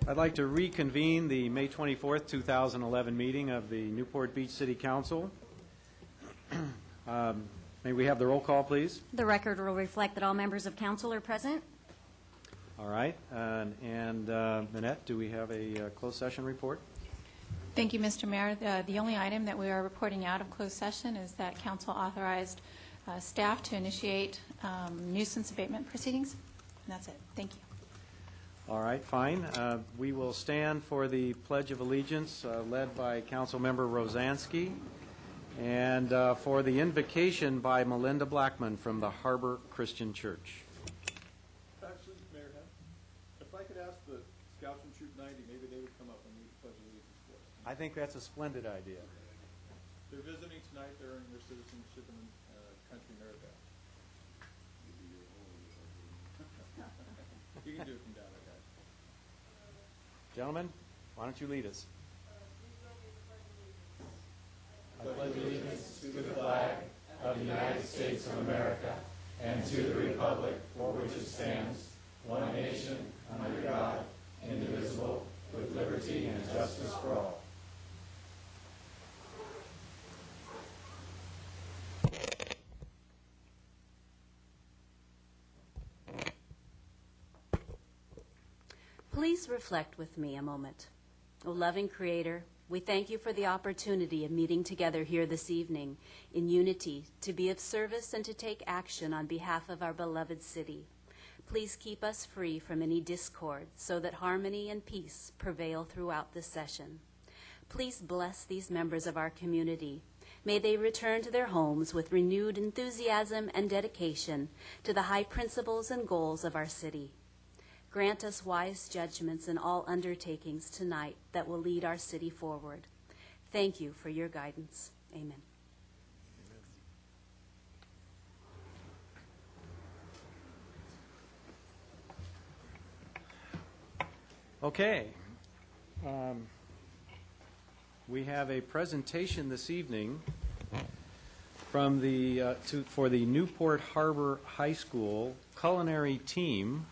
I'd like to reconvene the May 24th, 2011 meeting of the Newport Beach City Council. May we have the roll call, please? The record will reflect that all members of council are present. All right. And Minette, do we have a closed session report? Thank you, Mr. Mayor. The only item that we are reporting out of closed session is that council authorized staff to initiate nuisance abatement proceedings. And that's it. Thank you. All right, fine. We will stand for the Pledge of Allegiance led by Councilmember Rosansky, and for the invocation by Melinda Blackman from the Harbor Christian Church. Actually, Mayor Henn, if I could ask the Scouts from Troop 90, maybe they would come up and read the Pledge of Allegiance for us. I think that's a splendid idea. They're visiting tonight. They're earning their citizenship in country America. You can do it from down there, guys. Gentlemen, why don't you lead us? I pledge allegiance to the flag of the United States of America and to the republic for which it stands, one nation, under God, indivisible, with liberty and justice for all. Please reflect with me a moment. O loving Creator, we thank you for the opportunity of meeting together here this evening in unity to be of service and to take action on behalf of our beloved city. Please keep us free from any discord so that harmony and peace prevail throughout this session. Please bless these members of our community. May they return to their homes with renewed enthusiasm and dedication to the high principles and goals of our city. Grant us wise judgments in all undertakings tonight that will lead our city forward. Thank you for your guidance. Amen. Okay. We have a presentation this evening from for the Newport Harbor High School culinary team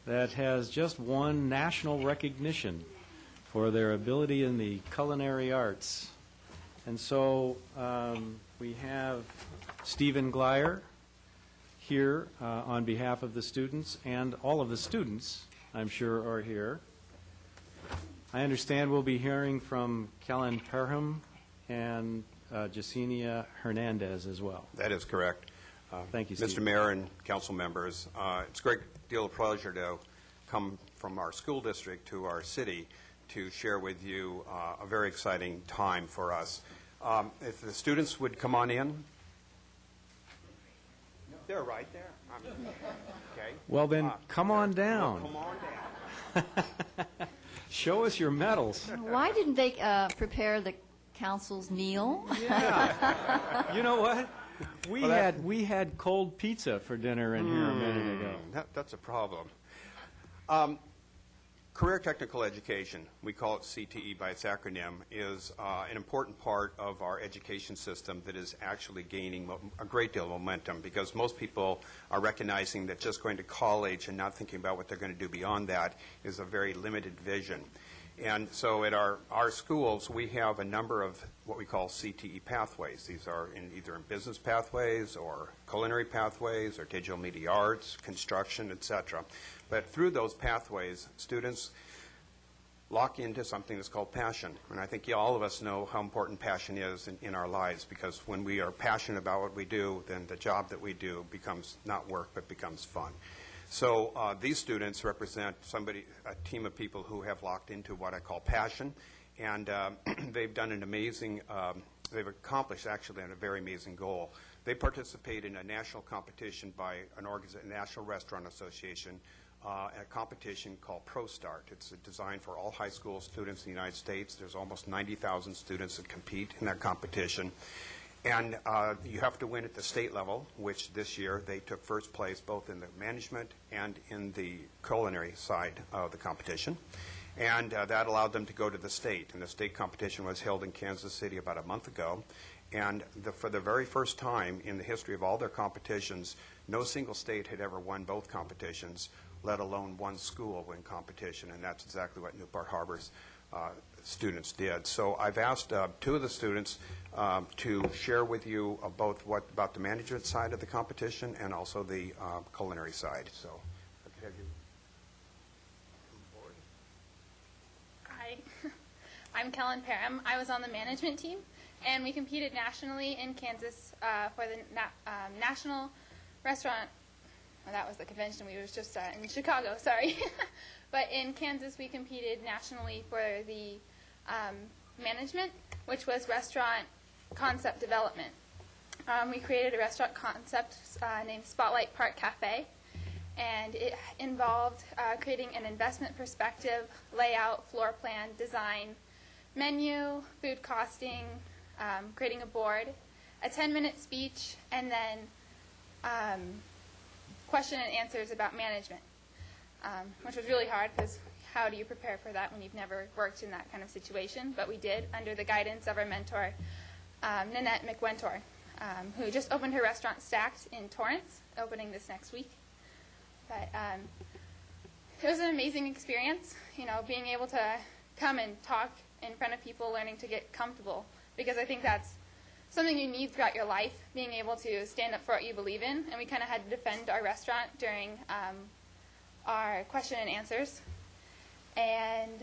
that has just won national recognition for their ability in the culinary arts. And so we have Stephen Glyer here on behalf of the students, and all of the students, I'm sure, are here. I understand we'll be hearing from Kellen Perham and Jasenia Hernandez as well. That is correct. Thank you, Steve. Mr. Mayor and council members, it's a great deal of pleasure to come from our school district to our city to share with you a very exciting time for us. If the students would come on in. They're right there. Okay. Well, then, come on down. Come on down. Show us your medals. Why didn't they prepare the council's meal? Yeah. You know what? We had cold pizza for dinner in here a minute ago. That's a problem. Career Technical Education, we call it CTE by its acronym, is an important part of our education system that is actually gaining a great deal of momentum, because most people are recognizing that just going to college and not thinking about what they're going to do beyond that is a very limited vision. And so at our schools, we have a number of what we call CTE pathways. These are either in business pathways or culinary pathways or digital media arts, construction, etc. But through those pathways, students lock into something that's called passion. And I think all of us know how important passion is in our lives, because when we are passionate about what we do, then the job that we do becomes not work but becomes fun. So these students represent a team of people who have locked into what I call passion, and they've done an amazing, they've accomplished actually a very amazing goal. They participate in a national competition by a National Restaurant Association, a competition called ProStart. It's designed for all high school students in the United States. There's almost 90,000 students that compete in that competition. And you have to win at the state level, which this year they took first place both in the management and in the culinary side of the competition. And that allowed them to go to the state. And the state competition was held in Kansas City about a month ago. And for the very first time in the history of all their competitions, no single state had ever won both competitions. let alone one school win competition, and that's exactly what Newport Harbor's students did. So I've asked two of the students to share with you both about the management side of the competition and also the culinary side. So I could have you come forward. Hi, I'm Kellen Parham. I was on the management team, and we competed nationally in Kansas for the National Restaurant. Well, that was the convention. We was just in Chicago, sorry. But in Kansas, we competed nationally for the management, which was restaurant concept development. We created a restaurant concept named Spotlight Park Cafe, and it involved creating an investment perspective, layout, floor plan, design, menu, food costing, creating a board, a 10-minute speech, and then question and answers about management, which was really hard because how do you prepare for that when you've never worked in that kind of situation? But we did under the guidance of our mentor, Nanette McWentor, who just opened her restaurant Stacked in Torrance, opening this next week. But it was an amazing experience, being able to come and talk in front of people, learning to get comfortable, because I think that's something you need throughout your life, being able to stand up for what you believe in. And we kind of had to defend our restaurant during our question and answers. And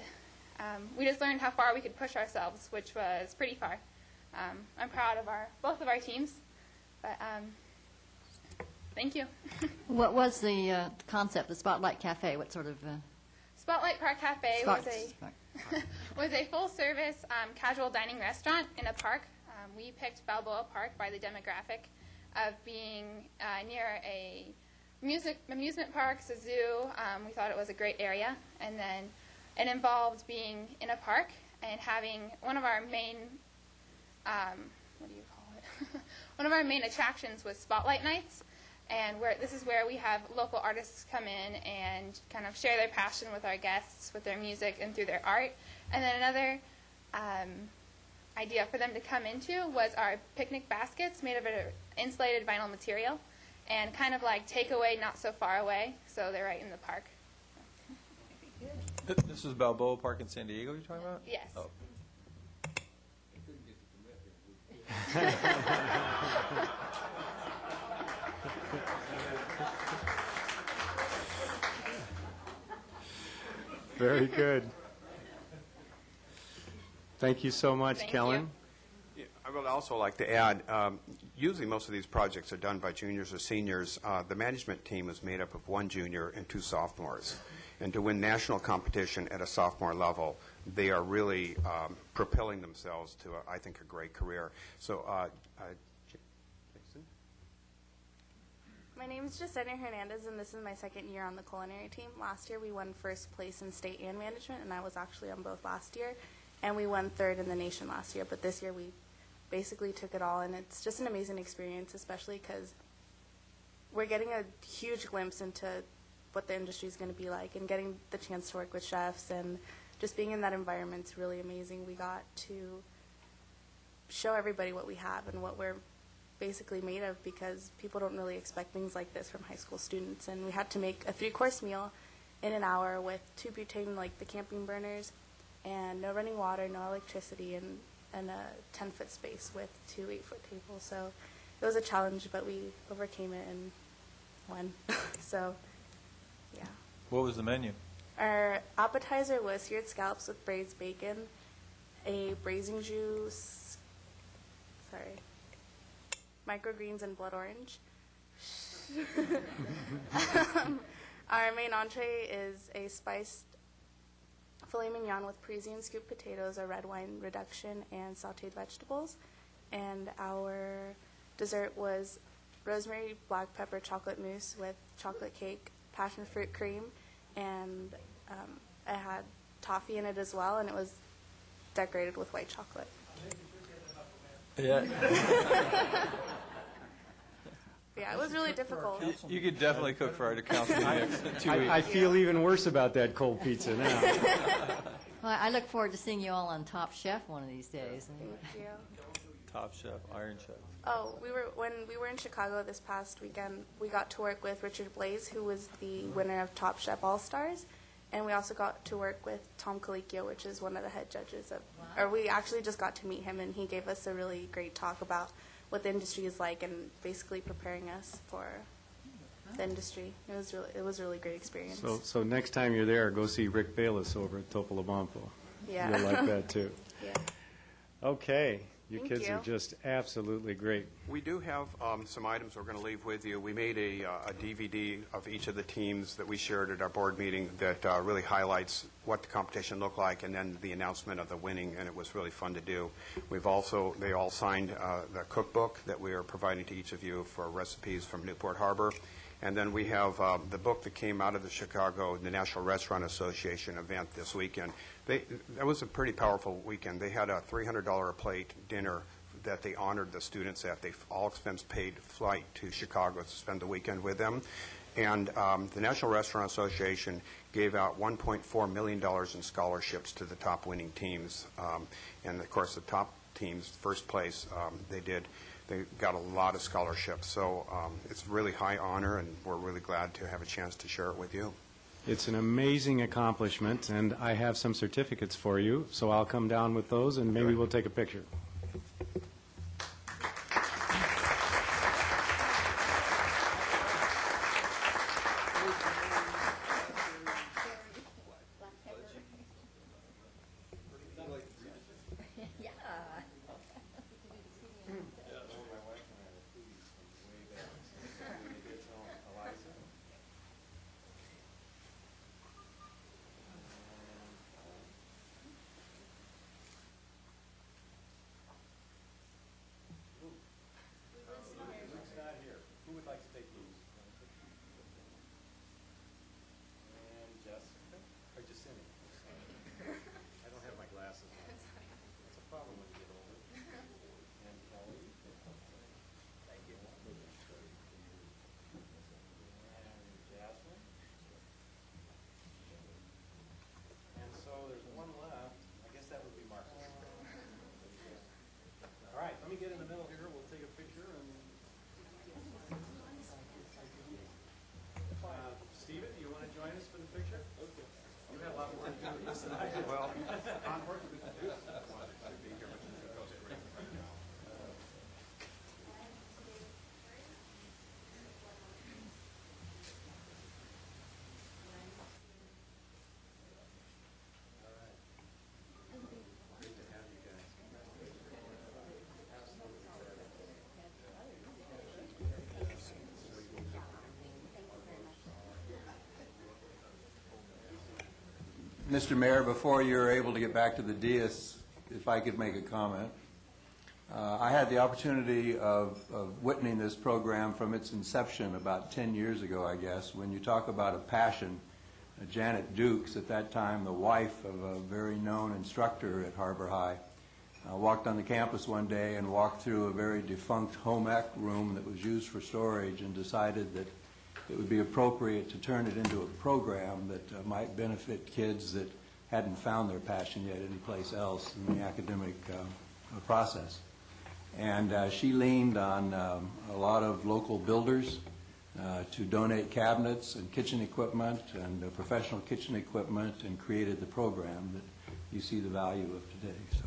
we just learned how far we could push ourselves, which was pretty far. I'm proud of both of our teams. But thank you. What was the concept, the Spotlight Cafe? What sort of... Spotlight Park Cafe was a full-service casual dining restaurant in a park. We picked Balboa Park by the demographic of being near a amusement park, a zoo. We thought it was a great area. And then it involved being in a park and having one of our main, one of our main attractions was Spotlight Nights. And this is where we have local artists come in and kind of share their passion with our guests, with their music and through their art. And then another idea for them to come into was our picnic baskets made of an insulated vinyl material, and kind of like take away, not so far away, so they're right in the park. This is Balboa Park in San Diego you're talking about? Yes. Oh. Very good. Thank you so much, Thank Kellen. you. Yeah, I would also like to add, usually most of these projects are done by juniors or seniors. The management team is made up of one junior and two sophomores. And to win national competition at a sophomore level, they are really propelling themselves to, I think, a great career. So, Jason? My name is Jasenia Hernandez, and this is my second year on the culinary team. Last year we won first place in state and management, and I was actually on both last year. And we won third in the nation last year, but this year we basically took it all, and it's just an amazing experience, especially because we're getting a huge glimpse into what the industry is going to be like, and getting the chance to work with chefs and just being in that environment is really amazing. We got to show everybody what we have and what we're basically made of, because people don't really expect things like this from high school students. And we had to make a 3-course meal in an hour with 2 butane, like the camping burners, and no running water, no electricity, and a 10-foot space with 2 8-foot tables. So it was a challenge, but we overcame it and won. So, yeah. What was the menu? Our appetizer was seared scallops with braised bacon, a braising juice, microgreens and blood orange. Our main entree is a spiced filet mignon with Parisian scooped potatoes, a red wine reduction, and sautéed vegetables. And our dessert was rosemary black pepper chocolate mousse with chocolate cake, passion fruit cream, and it had toffee in it as well, and it was decorated with white chocolate. Yeah. Yeah, it was really difficult. You could definitely cook for our council next 2 weeks. I feel even worse about that cold pizza now. Well, I look forward to seeing you all on Top Chef one of these days. Thank you. Top Chef, Iron Chef? Oh, when we were in Chicago this past weekend, we got to work with Richard Blaze, who was the winner of Top Chef All-Stars, and we also got to work with Tom Colicchio, which is one of the head judges of, or we actually just got to meet him, and he gave us a really great talk about what the industry is like and basically preparing us for the industry. It was a really great experience. So next time you're there, go see Rick Bayless over at Topolobampo. Yeah. You'll like that, too. Yeah. Okay. You Thank kids you. are just absolutely great. We do have some items we're going to leave with you. We made a DVD of each of the teams that we shared at our board meeting that really highlights what the competition looked like and then the announcement of the winning, and it was really fun to do. They all signed the cookbook that we are providing to each of you for recipes from Newport Harbor. And then we have the book that came out of the National Restaurant Association event this weekend. That was a pretty powerful weekend. They had a $300 a plate dinner that they honored the students at. They all expense paid flight to Chicago to spend the weekend with them. And the National Restaurant Association gave out $1.4 million in scholarships to the top winning teams. And of course, the top teams, first place, they got a lot of scholarships. So it's really high honor, and we're really glad to have a chance to share it with you. It's an amazing accomplishment, and I have some certificates for you, so I'll come down with those, and maybe we'll take a picture. Get in the middle here, we'll take a picture, and Stephen, do you want to join us for the picture? Okay. You had a lot more to do with this than I did. Well, unfortunately, we do want to be here, but it goes great. Mr. Mayor, before you're able to get back to the dais, if I could make a comment. I had the opportunity of witnessing this program from its inception about 10 years ago, I guess. When you talk about a passion, Janet Dukes, at that time the wife of a very known instructor at Harbor High, walked on the campus one day and walked through a very defunct home ec room that was used for storage and decided that it would be appropriate to turn it into a program that might benefit kids that hadn't found their passion yet anyplace else in the academic process. And she leaned on a lot of local builders to donate cabinets and kitchen equipment and professional kitchen equipment, and created the program that you see the value of today. So.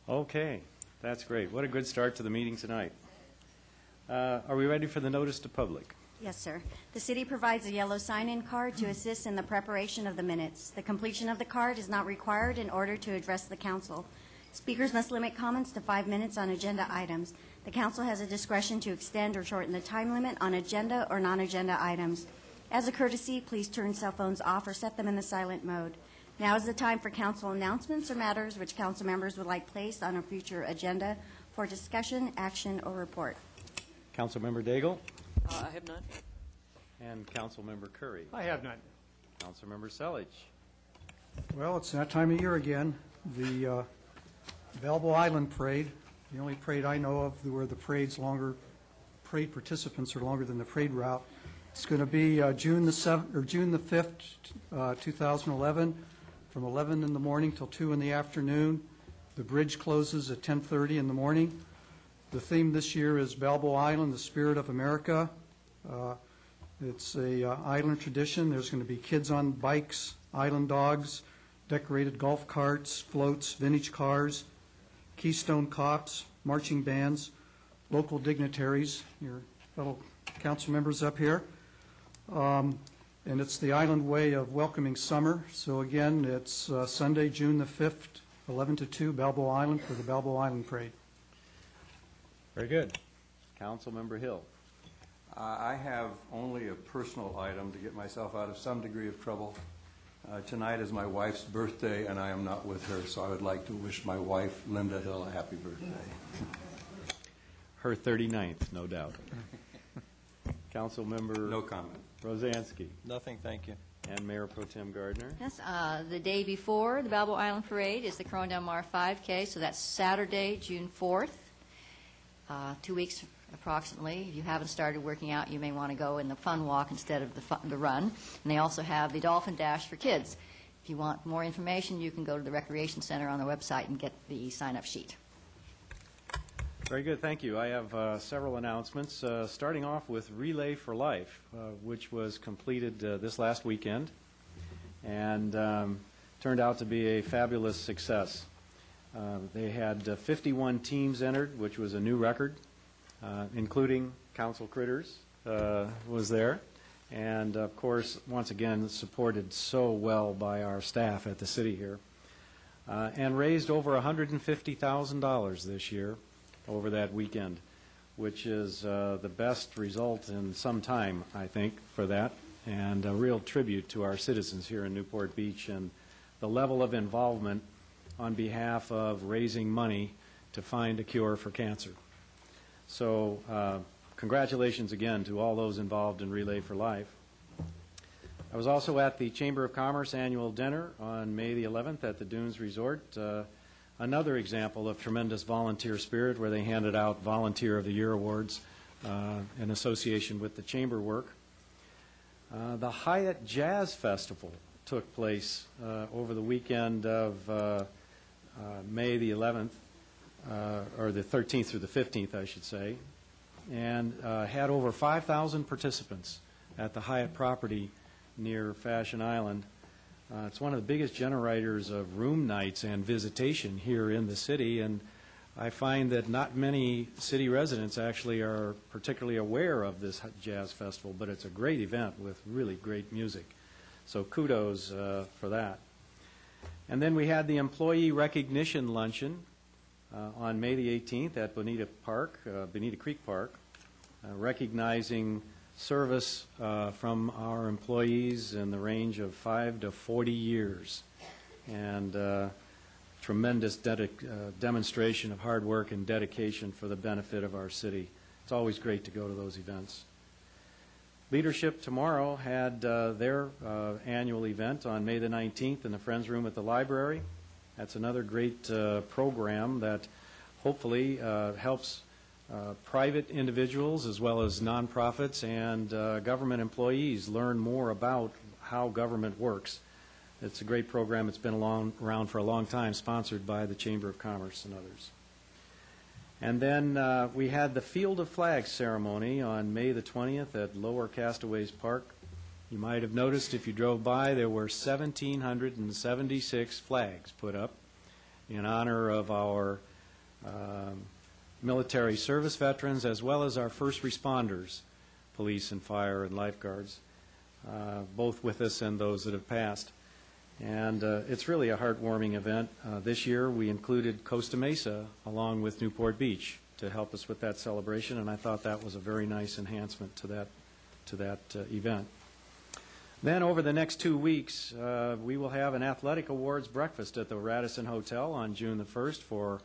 Okay, that's great. What a good start to the meeting tonight. Are we ready for the notice to public? Yes, sir. The city provides a yellow sign-in card to assist in the preparation of the minutes. The completion of the card is not required in order to address the council. Speakers must limit comments to 5 minutes on agenda items. The council has a discretion to extend or shorten the time limit on agenda or non-agenda items. As a courtesy, please turn cell phones off or set them in the silent mode. Now is the time for council announcements or matters which council members would like placed on a future agenda for discussion, action, or report. Councilmember Daigle? I have none. And Councilmember Curry? I have none. Councilmember Selich? Well, it's that time of year again. The Balboa Island Parade, the only parade I know of where the parade participants are longer than the parade route. It's going to be June the 5th, 2011, from 11 in the morning till 2 in the afternoon. The bridge closes at 10:30 in the morning. The theme this year is Balboa Island, the Spirit of America. It's a island tradition. There's going to be kids on bikes, island dogs, decorated golf carts, floats, vintage cars, Keystone Cops, marching bands, local dignitaries, your fellow council members up here. And it's the island way of welcoming summer. So again, it's Sunday, June the 5th, 11 to 2, Balboa Island for the Balboa Island Parade. Very good. Councilmember Hill. I have only a personal item to get myself out of some degree of trouble. Tonight is my wife's birthday, and I am not with her, so I would like to wish my wife, Linda Hill, a happy birthday. Her 39th, no doubt. Councilmember. No comment. Rosansky. Nothing, thank you. And Mayor Pro Tem Gardner. Yes, the day before the Balboa Island Parade is the Corona Del Mar 5K, so that's Saturday, June 4th. 2 weeks approximately. If you haven't started working out, you may want to go in the fun walk instead of the run. And they also have the Dolphin Dash for kids. If you want more information, you can go to the Recreation Center on their website and get the sign-up sheet. Very good, thank you. I have several announcements, starting off with Relay for Life, which was completed this last weekend and turned out to be a fabulous success. They had 51 teams entered, which was a new record, including Council Critters was there. And, of course, once again, supported so well by our staff at the city here. And raised over $150,000 this year over that weekend, which is the best result in some time, I think, for that, and a real tribute to our citizens here in Newport Beach and the level of involvement on behalf of raising money to find a cure for cancer. So congratulations again to all those involved in Relay for Life. I was also at the Chamber of Commerce annual dinner on May the 11th at the Dunes Resort. Another example of tremendous volunteer spirit where they handed out Volunteer of the Year awards in association with the chamber work. The Hyatt Jazz Festival took place over the weekend of May the 11th, or the 13th through the 15th, I should say, and had over 5,000 participants at the Hyatt property near Fashion Island. It's one of the biggest generators of room nights and visitation here in the city, and I find that not many city residents actually are particularly aware of this jazz festival, but it's a great event with really great music. So kudos for that. And then we had the Employee Recognition Luncheon on May the 18th at Bonita Creek Park, recognizing service from our employees in the range of 5 to 40 years, and tremendous demonstration of hard work and dedication for the benefit of our city. It's always great to go to those events. Leadership tomorrow had their annual event on May the 19th in the Friends Room at the library. That's another great program that hopefully helps private individuals as well as nonprofits and government employees learn more about how government works. It's a great program. It's been around for a long time, sponsored by the Chamber of Commerce and others. And then we had the Field of Flags ceremony on May the 20th at Lower Castaways Park. You might have noticed if you drove by there were 1,776 flags put up in honor of our military service veterans as well as our first responders, police and fire and lifeguards, both with us and those that have passed. And it's really a heartwarming event. This year we included Costa Mesa along with Newport Beach to help us with that celebration, and I thought that was a very nice enhancement to that event. Then over the next 2 weeks, we will have an athletic awards breakfast at the Radisson Hotel on June the 1st for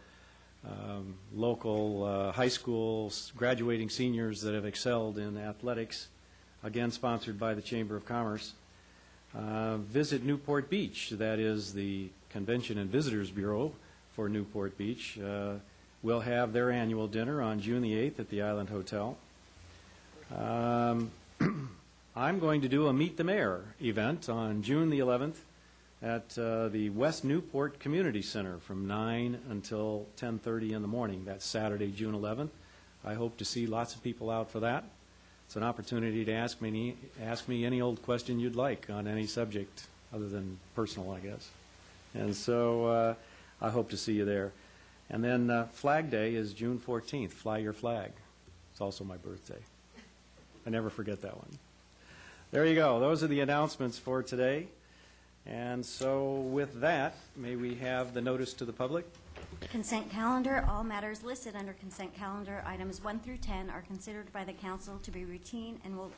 local high school graduating seniors that have excelled in athletics, again sponsored by the Chamber of Commerce. Visit Newport Beach, that is the Convention and Visitors Bureau for Newport Beach. Will have their annual dinner on June the 8th at the Island Hotel. I'm going to do a Meet the Mayor event on June the 11th at the West Newport Community Center from 9 until 10:30 in the morning. That's Saturday, June 11th. I hope to see lots of people out for that. It's an opportunity to ask me any old question you'd like on any subject other than personal, I guess. And so I hope to see you there. And then Flag Day is June 14th. Fly your flag. It's also my birthday. I never forget that one. There you go. Those are the announcements for today. And so with that, may we have the notice to the public? Consent calendar. All matters listed under consent calendar, items 1 through 10, are considered by the council to be routine and will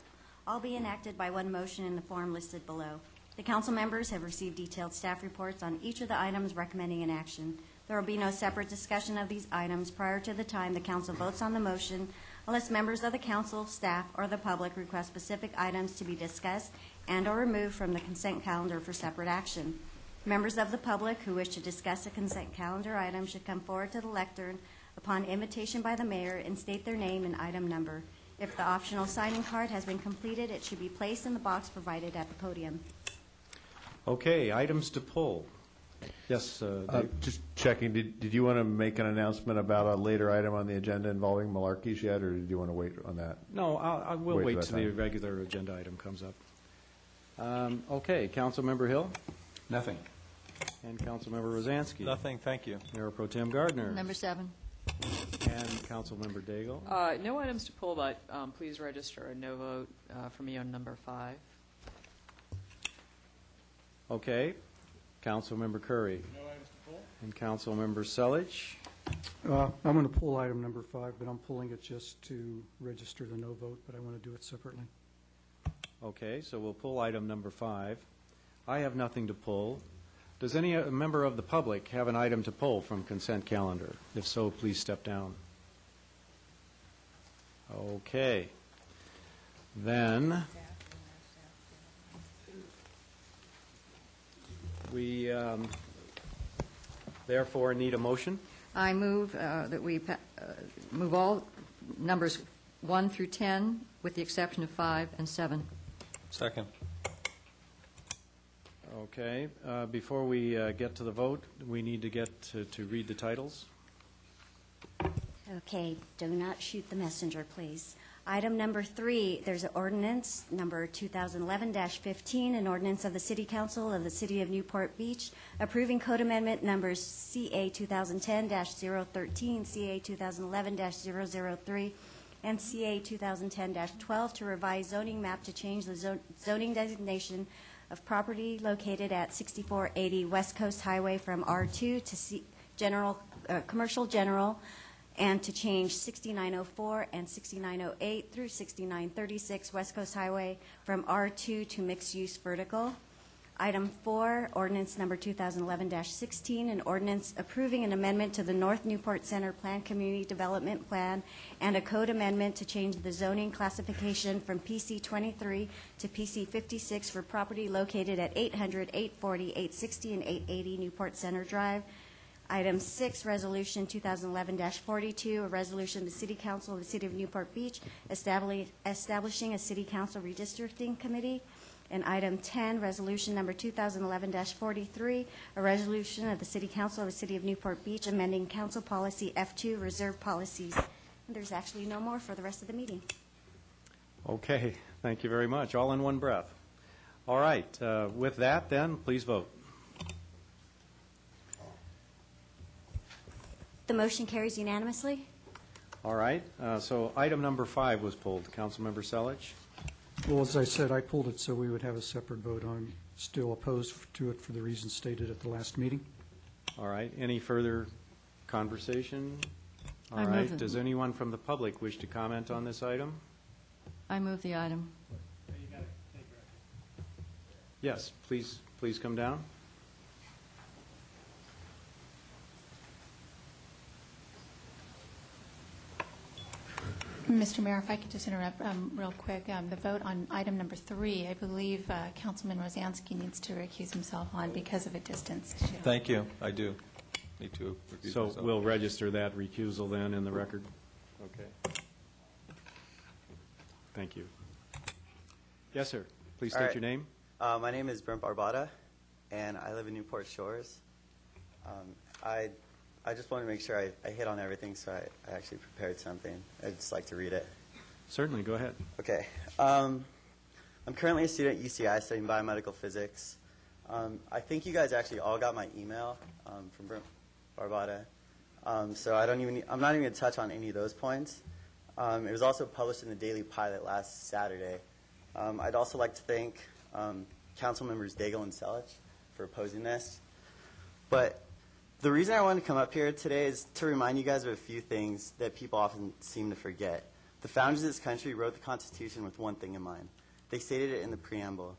all be enacted by one motion in the form listed below. The council members have received detailed staff reports on each of the items recommending an action. There will be no separate discussion of these items prior to the time the council votes on the motion unless members of the council, staff, or the public request specific items to be discussed and/or removed from the consent calendar for separate action. Members of the public who wish to discuss a consent calendar item should come forward to the lectern upon invitation by the mayor and state their name and item number. If the optional signing card has been completed, it should be placed in the box provided at the podium. Okay, items to pull. Yes, Dave? Just checking, did you want to make an announcement about a later item on the agenda involving Malarkey's yet, or did you want to wait on that? No, I will wait till the regular agenda item comes up. Okay, Councilmember Hill? Nothing. And Councilmember Rosansky? Nothing, thank you. Mayor Pro Tem Gardner? Number 7. And Councilmember Daigle? No items to pull, but please register a no vote for me on number 5. Okay. Councilmember Curry? No items to pull. And Councilmember Selich? I'm going to pull item number 5, but I'm pulling it just to register the no vote, but I want to do it separately. Okay, so we'll pull item number 5. I have nothing to pull. Does any member of the public have an item to pull from consent calendar? If so, please step down. Okay. Then we therefore need a motion. I move that we move all numbers 1 through 10 with the exception of 5 and 7. Second. Okay. Before we get to the vote, we need to get to read the titles. Okay, do not shoot the messenger, please. Item number 3, there's an ordinance, number 2011-15, an ordinance of the City Council of the City of Newport Beach, approving code amendment numbers CA 2010-013, CA 2011-003, and CA 2010-12 to revise zoning map to change the zoning designation of property located at 6480 West Coast Highway from R2 to commercial general, and to change 6904 and 6908 through 6936 West Coast Highway from R2 to mixed-use vertical. Item 4, ordinance number 2011-16, an ordinance approving an amendment to the North Newport Center Plan Community Development Plan and a code amendment to change the zoning classification from PC 23 to PC 56 for property located at 800, 840, 860, and 880 Newport Center Drive. Item 6, Resolution 2011-42, a resolution of the City Council of the City of Newport Beach establishing a City Council redistricting committee. And item 10, Resolution number 2011-43, a resolution of the City Council of the City of Newport Beach amending Council Policy F2, Reserve Policies. And there's actually no more for the rest of the meeting. Okay, thank you very much. All in one breath. All right, with that then, please vote. The motion carries unanimously. All right, so item number 5 was pulled. Councilmember Selich? Well, as I said, I pulled it so we would have a separate vote. I'm still opposed to it for the reasons stated at the last meeting. All right, any further conversation? All I move right, it. does anyone from the public wish to comment on this item? I move the item. Yes, please come down. Mr. Mayor, if I could just interrupt real quick. The vote on item number 3, I believe Councilman Rosansky needs to recuse himself on because of a distance issue. Thank you, I do need to recuse So myself. we'll register that recusal then in the record? Okay. Thank you. Yes, sir. Please state your name. My name is Brent Barbata, and I live in Newport Shores. I just want to make sure I hit on everything, so I actually prepared something. I'd just like to read it. Certainly, go ahead. Okay. I'm currently a student at UCI studying biomedical physics. I think you guys actually all got my email from Barbada. So I'm not even going to touch on any of those points. It was also published in the Daily Pilot last Saturday. I'd also like to thank Council members Daigle and Selich for opposing this. But the reason I wanted to come up here today is to remind you guys of a few things that people often seem to forget. The founders of this country wrote the Constitution with one thing in mind. They stated it in the preamble.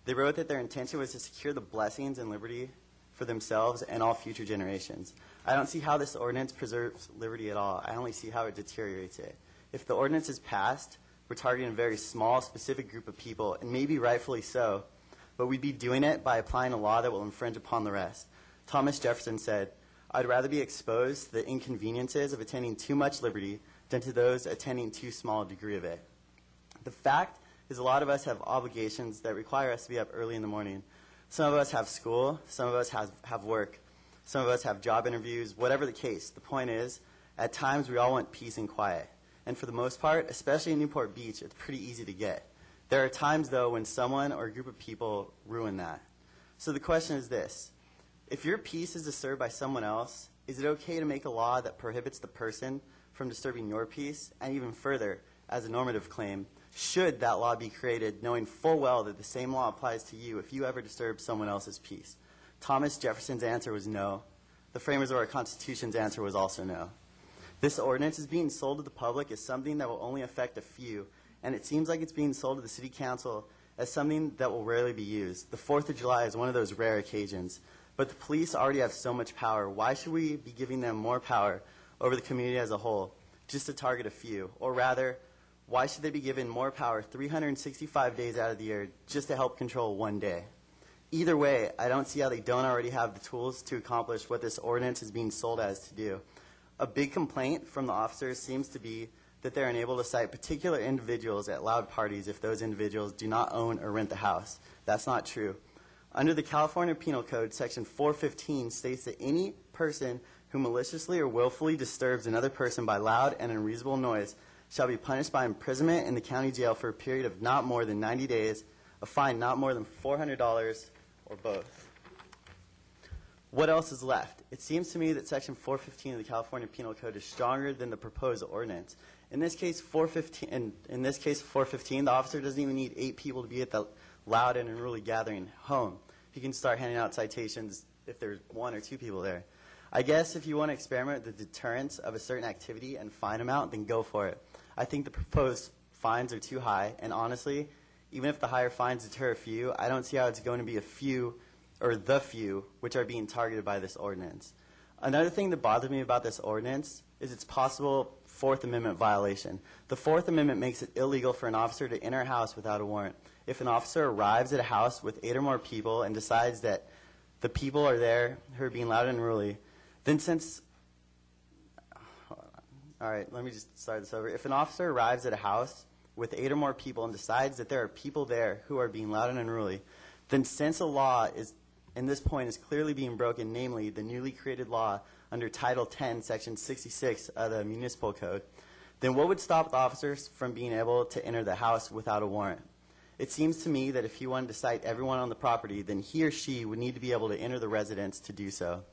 They wrote that their intention was to secure the blessings and liberty for themselves and all future generations. I don't see how this ordinance preserves liberty at all. I only see how it deteriorates it. If the ordinance is passed, we're targeting a very small, specific group of people, and maybe rightfully so, but we'd be doing it by applying a law that will infringe upon the rest. Thomas Jefferson said, "I'd rather be exposed to the inconveniences of attaining too much liberty than to those attaining too small a degree of it." The fact is a lot of us have obligations that require us to be up early in the morning. Some of us have school, some of us have work, some of us have job interviews, whatever the case. The point is, at times we all want peace and quiet. And for the most part, especially in Newport Beach, it's pretty easy to get. There are times, though, when someone or a group of people ruin that. So the question is this. If your peace is disturbed by someone else, is it okay to make a law that prohibits the person from disturbing your peace? And even further, as a normative claim, should that law be created knowing full well that the same law applies to you if you ever disturb someone else's peace? Thomas Jefferson's answer was no. The framers of our Constitution's answer was also no. This ordinance is being sold to the public as something that will only affect a few, and it seems like it's being sold to the City Council as something that will rarely be used. The 4th of July is one of those rare occasions. But the police already have so much power. Why should we be giving them more power over the community as a whole, just to target a few? Or rather, why should they be given more power 365 days out of the year just to help control one day? Either way, I don't see how they don't already have the tools to accomplish what this ordinance is being sold as to do. A big complaint from the officers seems to be that they're unable to cite particular individuals at loud parties if those individuals do not own or rent the house. That's not true. Under the California Penal Code, Section 415 states that any person who maliciously or willfully disturbs another person by loud and unreasonable noise shall be punished by imprisonment in the county jail for a period of not more than 90 days, a fine not more than $400, or both. What else is left? It seems to me that Section 415 of the California Penal Code is stronger than the proposed ordinance. In this case, 415, the officer doesn't even need 8 people to be at the loud and unruly gathering home. He can start handing out citations if there's 1 or 2 people there. I guess if you want to experiment with the deterrence of a certain activity and fine amount, then go for it. I think the proposed fines are too high, and honestly, even if the higher fines deter a few, I don't see how it's going to be a few, or the few, which are being targeted by this ordinance. Another thing that bothers me about this ordinance is its possible Fourth Amendment violation. The Fourth Amendment makes it illegal for an officer to enter a house without a warrant. If an officer arrives at a house with 8 or more people and decides that the people are there who are being loud and unruly, then all right, let me just start this over. If an officer arrives at a house with 8 or more people and decides that there are people there who are being loud and unruly, then since a law is, in this point, is clearly being broken, namely the newly created law under Title 10, Section 66 of the Municipal Code, then what would stop the officers from being able to enter the house without a warrant? It seems to me that if he wanted to cite everyone on the property, then he or she would need to be able to enter the residence to do so.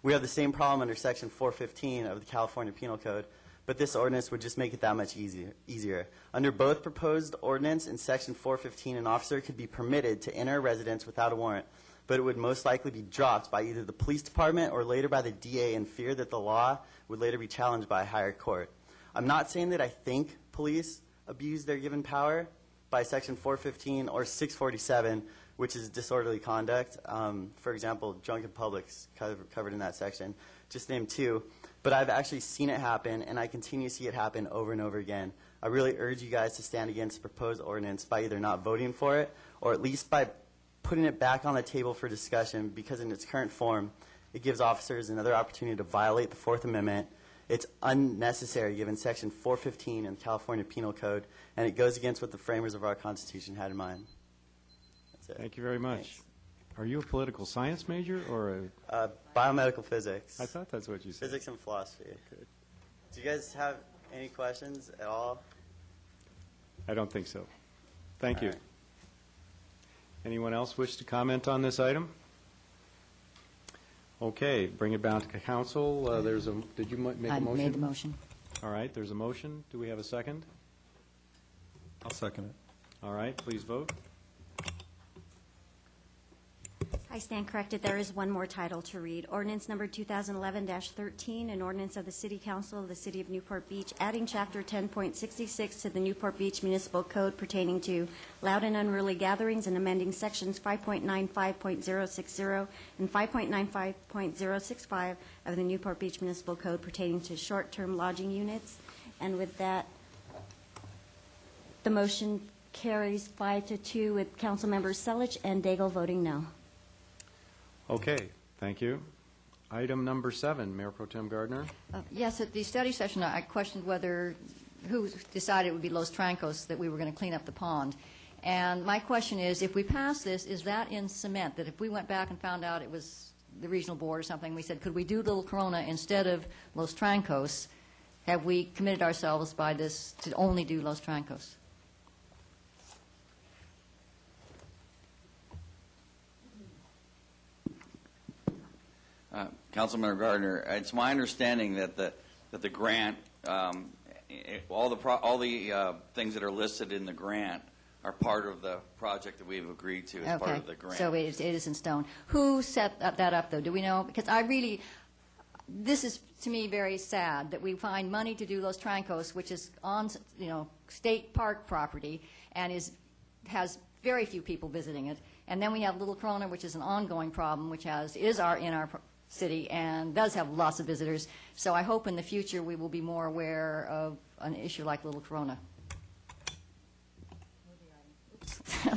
We have the same problem under Section 415 of the California Penal Code, but this ordinance would just make it that much easier. Under both proposed ordinance and Section 415, an officer could be permitted to enter a residence without a warrant, but it would most likely be dropped by either the police department or later by the DA in fear that the law would later be challenged by a higher court. I'm not saying that I think police abuse their given power by Section 415 or 647, which is disorderly conduct. For example, drunk in public's covered in that section. Just name 2. But I've actually seen it happen, and I continue to see it happen over and over again. I really urge you guys to stand against the proposed ordinance by either not voting for it or at least by putting it back on the table for discussion, because in its current form, it gives officers another opportunity to violate the Fourth Amendment. It's unnecessary given Section 415 in the California Penal Code, and it goes against what the framers of our Constitution had in mind. That's it. Thank you very much. Thanks. Are you a political science major or a? Biomedical physics. I thought that's what you said. Physics and philosophy. Do you guys have any questions at all? I don't think so. Thank All you. right. Anyone else wish to comment on this item? Okay, bring it back to council. There's a, did you make a motion? I made the motion. All right, there's a motion. Do we have a second? I'll second it. All right, please vote. I stand corrected. There is one more title to read. Ordinance number 2011-13, an ordinance of the City Council of the City of Newport Beach, adding Chapter 10.66 to the Newport Beach Municipal Code pertaining to loud and unruly gatherings and amending Sections 5.95.060 and 5.95.065 of the Newport Beach Municipal Code pertaining to short-term lodging units. And with that, the motion carries 5-2 with Councilmembers Selich and Daigle voting no. Okay, thank you. Item number 7, Mayor Pro Tem Gardner. Yes, at the study session, I questioned who decided it would be Los Trancos that we were going to clean up the pond. And my question is, if we pass this, is that in cement? That if we went back and found out it was the regional board or something, we said, could we do Little Corona instead of Los Trancos? Have we committed ourselves by this to only do Los Trancos? Councilmember Gardner, it's my understanding that the grant, all the things that are listed in the grant are part of the project that we've agreed to as part of the grant. So it is in stone. Who set that up, though? Do we know? Because this is to me very sad that we find money to do Los Trancos, which is on state park property and has very few people visiting it, and then we have Little Corona, which is an ongoing problem, which is in our city and does have lots of visitors. So I hope in the future we will be more aware of an issue like Little Corona.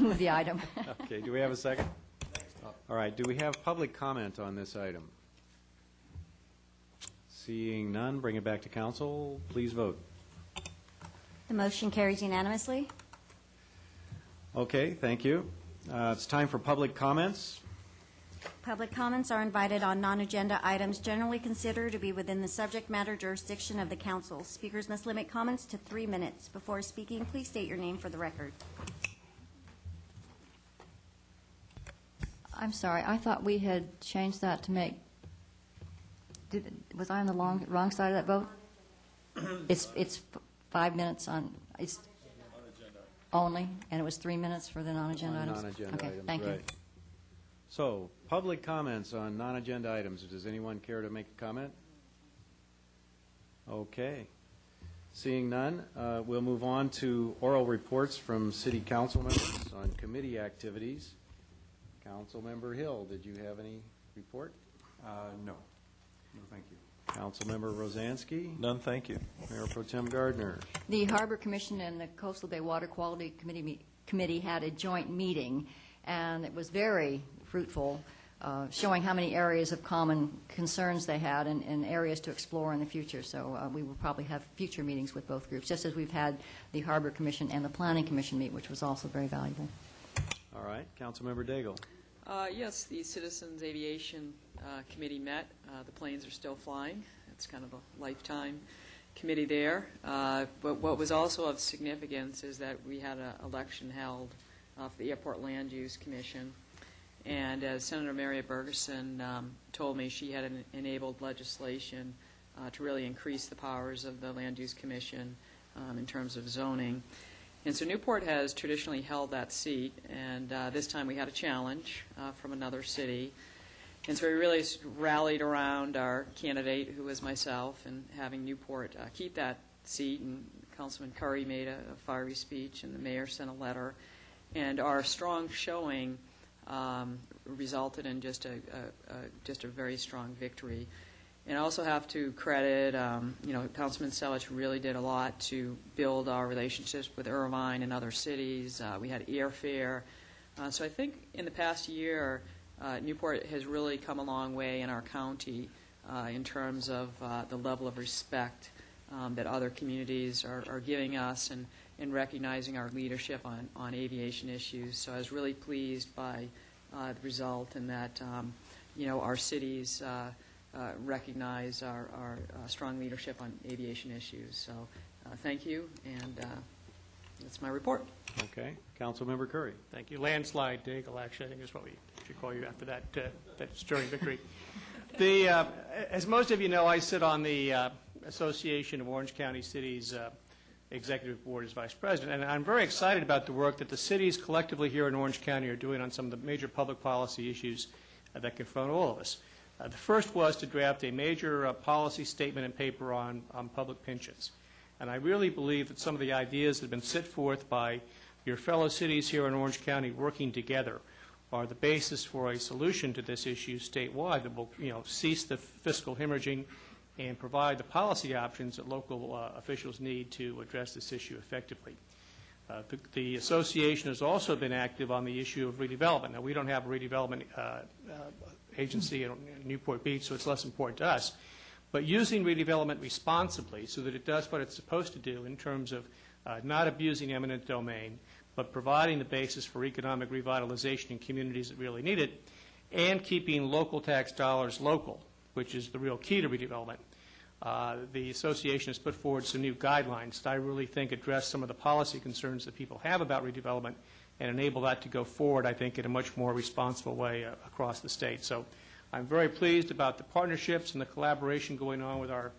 Move the item. Okay, do we have a second? All right, do we have public comment on this item? Seeing none, bring it back to council. Please vote. The motion carries unanimously. Okay, thank you. It's time for public comments. Public comments are invited on non-agenda items generally considered to be within the subject matter jurisdiction of the council. Speakers must limit comments to 3 minutes. Before speaking, please state your name for the record. I'm sorry. I thought we had changed that to make. Was I on the wrong side of that vote? It's 5 minutes on. It's only, and it was 3 minutes for the non-agenda items. Non-agenda okay, items, thank right. you. So, public comments on non-agenda items. Does anyone care to make a comment? Okay. Seeing none, we'll move on to oral reports from city council members on committee activities. Councilmember Hill, did you have any report? No. No, thank you. Councilmember Rosansky? None, thank you. Mayor Pro Tem Gardner? The Harbor Commission and the Coastal Bay Water Quality Committee had a joint meeting, and it was very fruitful, showing how many areas of common concerns they had and areas to explore in the future. So we will probably have future meetings with both groups, just as we've had the Harbor Commission and the Planning Commission meet, which was also very valuable. All right. Councilmember Daigle? Yes, the Citizens Aviation Committee met. The planes are still flying. It's kind of a lifetime committee there. But what was also of significance is that we had an election held for the Airport Land Use Commission. And as Senator Marietta Bergeson told me, she had enabled legislation to really increase the powers of the Land Use Commission in terms of zoning. And so Newport has traditionally held that seat, and this time we had a challenge from another city. And so we really rallied around our candidate, who was myself, and having Newport keep that seat. And Councilman Curry made a fiery speech, and the mayor sent a letter. And our strong showing resulted in just a very strong victory. And I also have to credit, Councilman Selich really did a lot to build our relationships with Irvine and other cities. We had airfare. So I think in the past year, Newport has really come a long way in our county in terms of the level of respect that other communities are giving us and recognizing our leadership on aviation issues. So I was really pleased by the result, and that our cities recognize our strong leadership on aviation issues. So thank you, and that's my report. Okay. Councilmember Curry. Thank you. Landslide Daigle, actually, I think is what we should call you after that stirring victory. As most of you know, I sit on the Association of Orange County Cities Executive Board as Vice President, and I'm very excited about the work that the cities collectively here in Orange County are doing on some of the major public policy issues that confront all of us. The first was to draft a major policy statement and paper on public pensions. And I really believe that some of the ideas that have been set forth by your fellow cities here in Orange County working together are the basis for a solution to this issue statewide that will, cease the fiscal hemorrhaging and provide the policy options that local officials need to address this issue effectively. The association has also been active on the issue of redevelopment. Now, we don't have a redevelopment agency in Newport Beach, so it's less important to us. But using redevelopment responsibly so that it does what it's supposed to do in terms of not abusing eminent domain, but providing the basis for economic revitalization in communities that really need it, and keeping local tax dollars local, which is the real key to redevelopment. The association has put forward some new guidelines that I really think address some of the policy concerns that people have about redevelopment and enable that to go forward, I think, in a much more responsible way across the state. So I'm very pleased about the partnerships and the collaboration going on with our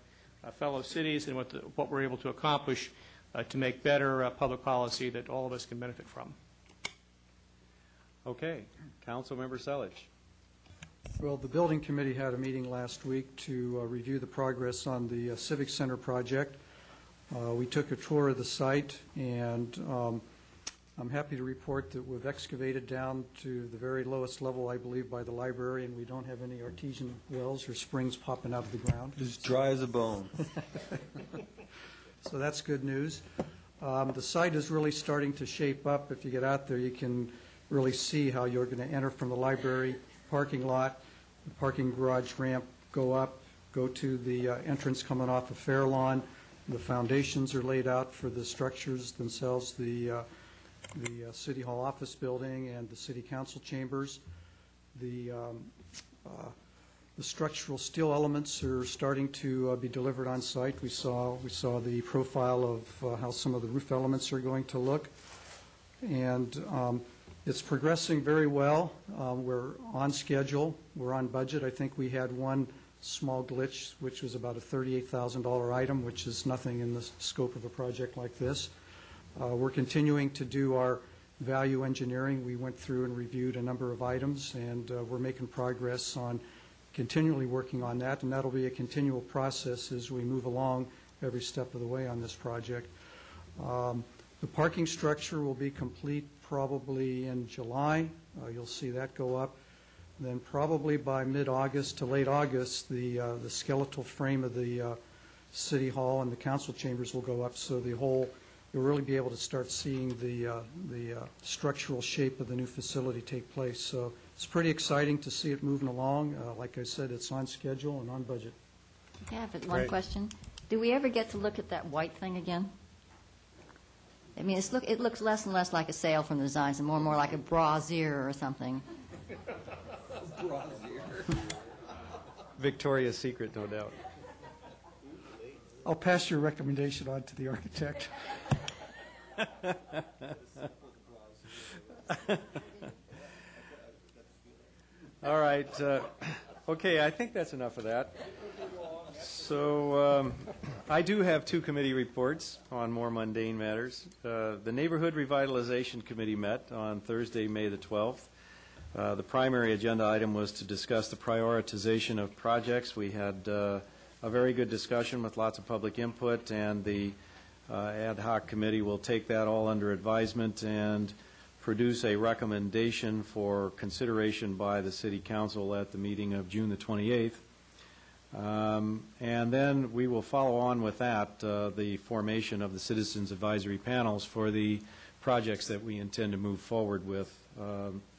fellow cities and what we're able to accomplish to make better public policy that all of us can benefit from. Okay. Councilmember Selledge. Well, the Building Committee had a meeting last week to review the progress on the Civic Center project. We took a tour of the site, and I'm happy to report that we've excavated down to the very lowest level, I believe, by the library, and we don't have any artesian wells or springs popping out of the ground. It's dry as a bone. So that's good news. The site is really starting to shape up. If you get out there, you can really see how you're going to enter from the library parking lot, the parking garage ramp, go up, go to the entrance coming off of Fair Lawn. The foundations are laid out for the structures themselves, the City Hall office building and the City Council chambers. The structural steel elements are starting to be delivered on site. We saw the profile of how some of the roof elements are going to look. And it's progressing very well. We're on schedule. We're on budget. I think we had one small glitch, which was about a $38,000 item, which is nothing in the scope of a project like this. We're continuing to do our value engineering. We went through and reviewed a number of items, and we're making progress on continually working on that, and that'll be a continual process as we move along every step of the way on this project. The parking structure will be complete probably in July. You'll see that go up. Then probably by mid-August to late August, the skeletal frame of the City Hall and the council chambers will go up, so the whole, you'll really be able to start seeing the structural shape of the new facility take place. So it's pretty exciting to see it moving along. Like I said, it's on schedule and on budget. I have one question. Do we ever get to look at that white thing again? I mean, it looks less and less like a sail from the designs and more like a brassiere or something. Victoria's Secret, no doubt. I'll pass your recommendation on to the architect. All right. Okay, I think that's enough of that. So I do have two committee reports on more mundane matters. The Neighborhood Revitalization Committee met on Thursday, May the 12th. The primary agenda item was to discuss the prioritization of projects. We had a very good discussion with lots of public input, and the ad hoc committee will take that all under advisement and produce a recommendation for consideration by the City Council at the meeting of June the 28th. And then we will follow on with that, the formation of the Citizens Advisory Panels for the projects that we intend to move forward with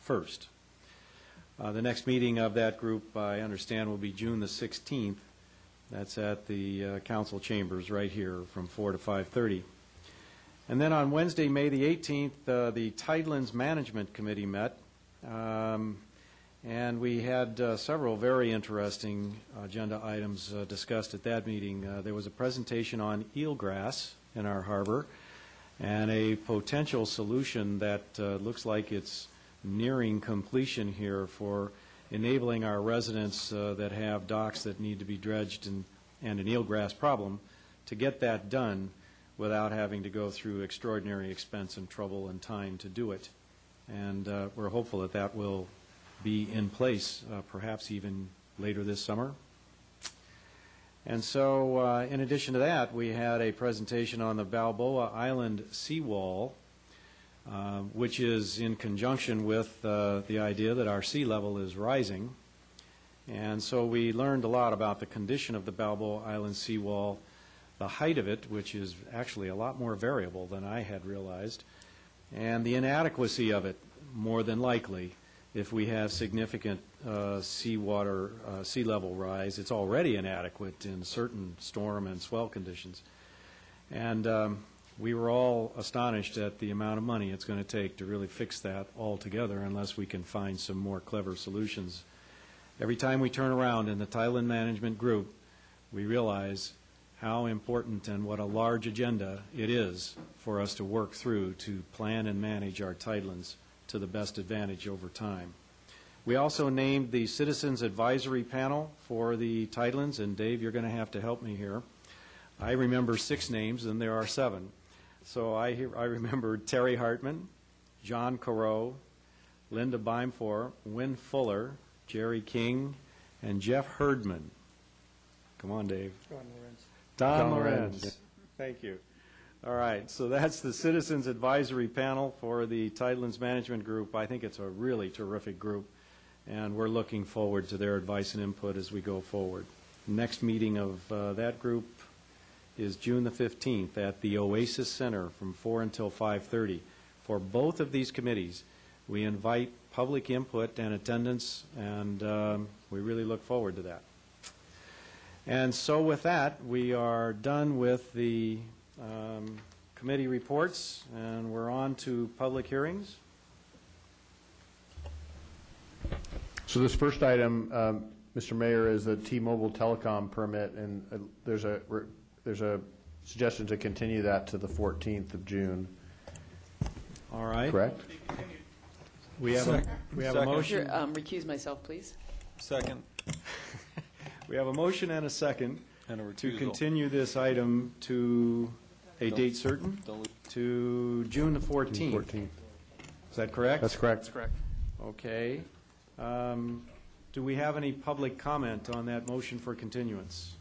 first. The next meeting of that group, I understand, will be June the 16th. That's at the council chambers right here from 4 to 5:30. And then on Wednesday, May the 18th, the Tidelands Management Committee met, And we had several very interesting agenda items discussed at that meeting. There was a presentation on eelgrass in our harbor and a potential solution that looks like it's nearing completion here for enabling our residents that have docks that need to be dredged and an eelgrass problem to get that done without having to go through extraordinary expense and trouble and time to do it. And we're hopeful that that will be in place perhaps even later this summer. And so in addition to that, we had a presentation on the Balboa Island seawall, which is in conjunction with the idea that our sea level is rising. And so we learned a lot about the condition of the Balboa Island seawall, the height of it, which is actually a lot more variable than I had realized, and the inadequacy of it, more than likely, if we have significant sea level rise. It's already inadequate in certain storm and swell conditions. And we were all astonished at the amount of money it's going to take to really fix that altogether unless we can find some more clever solutions. Every time we turn around in the Tideland Management Group, we realize how important and what a large agenda it is for us to work through to plan and manage our tidelands to the best advantage over time. We also named the Citizens Advisory Panel for the tidelands, and Dave, you're going to have to help me here. I remember 6 names, and there are 7. So I remembered Terry Hartman, John Corot, Linda Beimfor, Wynn Fuller, Jerry King, and Jeff Herdman. Come on, Dave. Don Lorenz. Thank you. All right, so that's the Citizens Advisory Panel for the Tidelands Management Group. I think it's a really terrific group, and we're looking forward to their advice and input as we go forward. Next meeting of that group is June the 15th at the Oasis Center from 4 until 5:30. For both of these committees, we invite public input and attendance, and we really look forward to that. And so with that, we are done with the committee reports, and we're on to public hearings. So this first item, Mr. Mayor, is the T-Mobile telecom permit, and there's a suggestion to continue that to the 14th of June. All right. Correct? We have a motion. Recuse myself, please. Second. We have a motion and a second to continue this item to a date certain, to June the 14th. Is that correct? That's correct. That's correct. Okay. Do we have any public comment on that motion for continuance?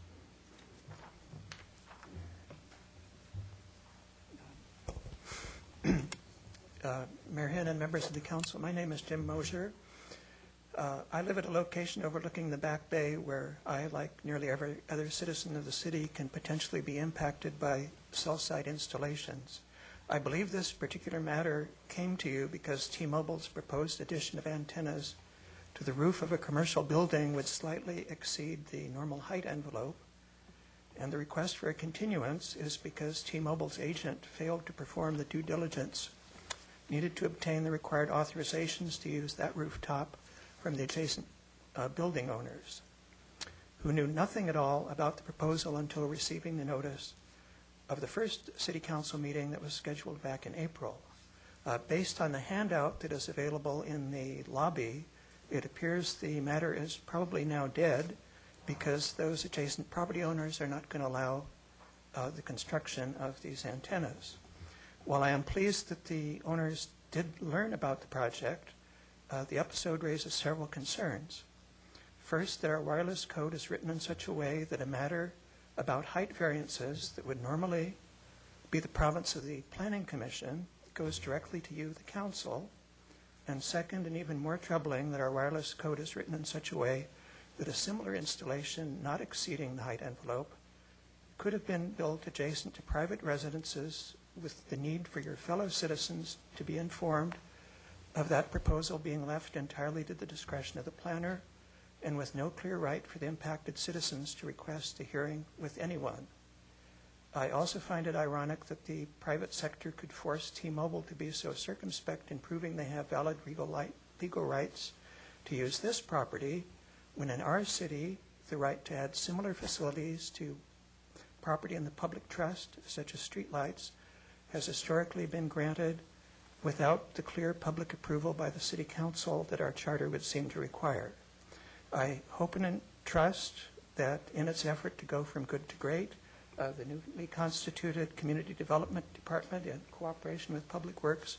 Mayor Henn and members of the council, my name is Jim Mosier. I live at a location overlooking the Back Bay where I, like nearly every other citizen of the city, can potentially be impacted by cell site installations. I believe this particular matter came to you because T-Mobile's proposed addition of antennas to the roof of a commercial building would slightly exceed the normal height envelope. And the request for a continuance is because T-Mobile's agent failed to perform the due diligence needed to obtain the required authorizations to use that rooftop from the adjacent building owners, who knew nothing at all about the proposal until receiving the notice of the first City Council meeting that was scheduled back in April. Based on the handout that is available in the lobby, it appears the matter is probably now dead because those adjacent property owners are not going to allow the construction of these antennas. While I am pleased that the owners did learn about the project, the episode raises several concerns. First, that our wireless code is written in such a way that a matter about height variances that would normally be the province of the Planning Commission goes directly to you, the council. And second, and even more troubling, that our wireless code is written in such a way that a similar installation not exceeding the height envelope could have been built adjacent to private residences, with the need for your fellow citizens to be informed of that proposal being left entirely to the discretion of the planner, and with no clear right for the impacted citizens to request a hearing with anyone. I also find it ironic that the private sector could force T-Mobile to be so circumspect in proving they have valid legal rights to use this property when in our city the right to add similar facilities to property in the public trust, such as streetlights, has historically been granted without the clear public approval by the City Council that our charter would seem to require. I hope and trust that in its effort to go from good to great, the newly constituted Community Development Department, in cooperation with Public Works,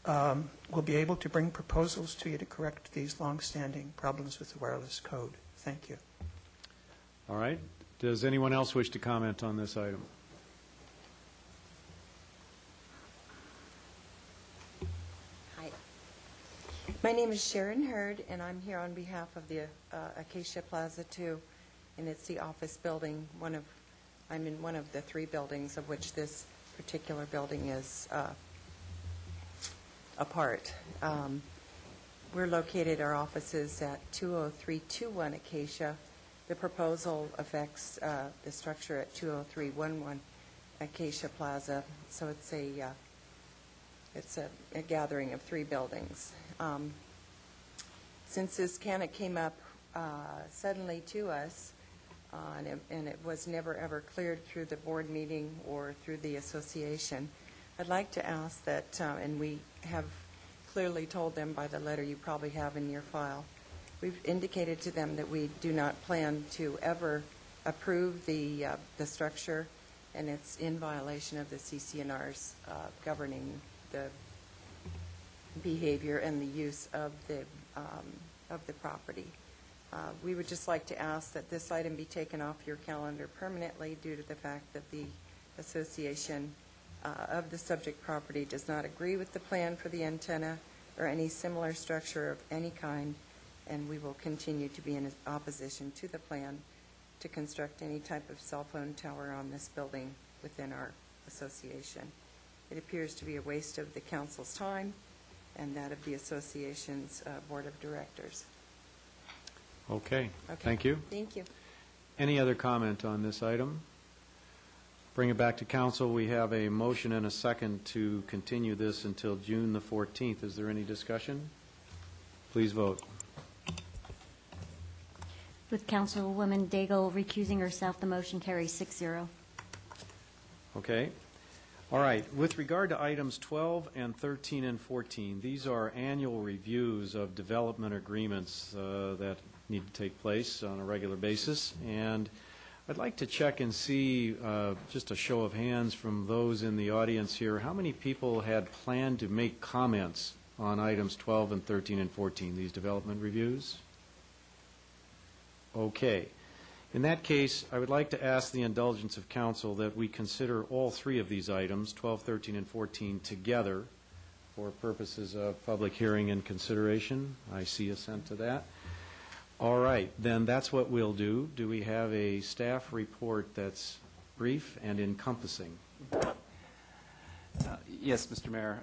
will be able to bring proposals to you to correct these long-standing problems with the wireless code. Thank you. All right. Does anyone else wish to comment on this item? Hi. My name is Sharon Hurd, and I'm here on behalf of the Acacia Plaza 2, and it's the office building. I'm in one of the three buildings of which this particular building is a part. We're located, our offices, at 20321 Acacia. The proposal affects the structure at 20311 Acacia Plaza, so it's a gathering of three buildings. Since this kind of came up suddenly to us, and it was never ever cleared through the board meeting or through the association, I'd like to ask that, and we have clearly told them by the letter you probably have in your file, we've indicated to them that we do not plan to ever approve the structure, and it's in violation of the CCNRs governing the behavior and the use of the property. We would just like to ask that this item be taken off your calendar permanently due to the fact that the association of the subject property does not agree with the plan for the antenna or any similar structure of any kind, and we will continue to be in opposition to the plan to construct any type of cell phone tower on this building within our association. It appears to be a waste of the council's time and that of the association's board of directors. Okay. Thank you. Thank you. Any other comment on this item? Bring it back to council. We have a motion and a second to continue this until June the 14th. Is there any discussion? Please vote. With Councilwoman Daigle recusing herself, the motion carries 6-0. Okay. All right. With regard to items 12 and 13 and 14, these are annual reviews of development agreements that need to take place on a regular basis. And I'd like to check and see, just a show of hands from those in the audience here, how many people had planned to make comments on items 12 and 13 and 14, these development reviews? Okay. In that case, I would like to ask the indulgence of council that we consider all three of these items, 12, 13, and 14, together for purposes of public hearing and consideration. I see assent to that. All right, then that's what we'll do. Do we have a staff report that's brief and encompassing? Yes, Mr. Mayor.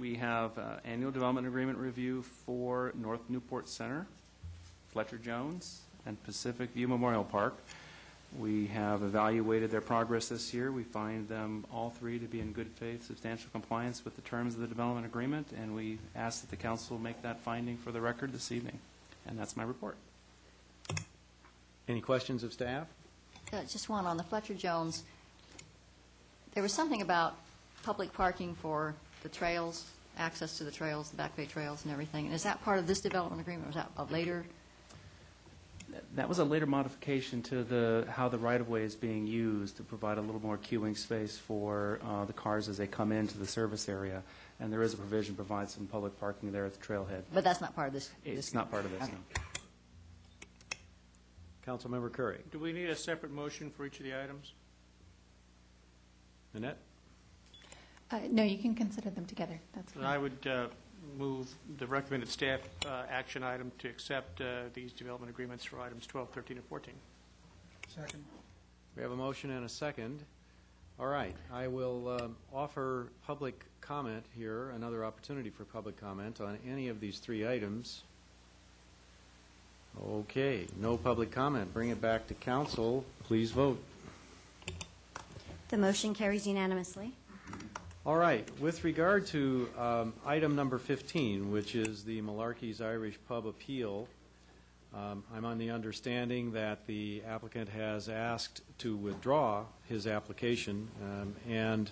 We have annual development agreement review for North Newport Center, Fletcher Jones, and Pacific View Memorial Park. We have evaluated their progress this year. We find them all three to be in good faith, substantial compliance with the terms of the development agreement, and we ask that the council make that finding for the record this evening. And that's my report. Any questions of staff? Just one on the Fletcher Jones. There was something about public parking for the trails, access to the trails, the Back Bay trails and everything. And is that part of this development agreement, or was that a later? That was a later modification to how the right-of-way is being used to provide a little more queuing space for the cars as they come into the service area. And there is a provision to provide some public parking there at the trailhead. But that's not part of this? It's not part of this, okay. No. Councilmember Curry. Do we need a separate motion for each of the items? Nanette? No, you can consider them together. That's fine. I would move the recommended staff action item to accept these development agreements for items 12, 13, and 14. Second. We have a motion and a second. All right. I will offer public comment here, another opportunity for public comment on any of these three items. Okay. No public comment. Bring it back to council. Please vote. The motion carries unanimously. All right, with regard to item number 15, which is the Malarkey's Irish Pub appeal, I'm on the understanding that the applicant has asked to withdraw his application, and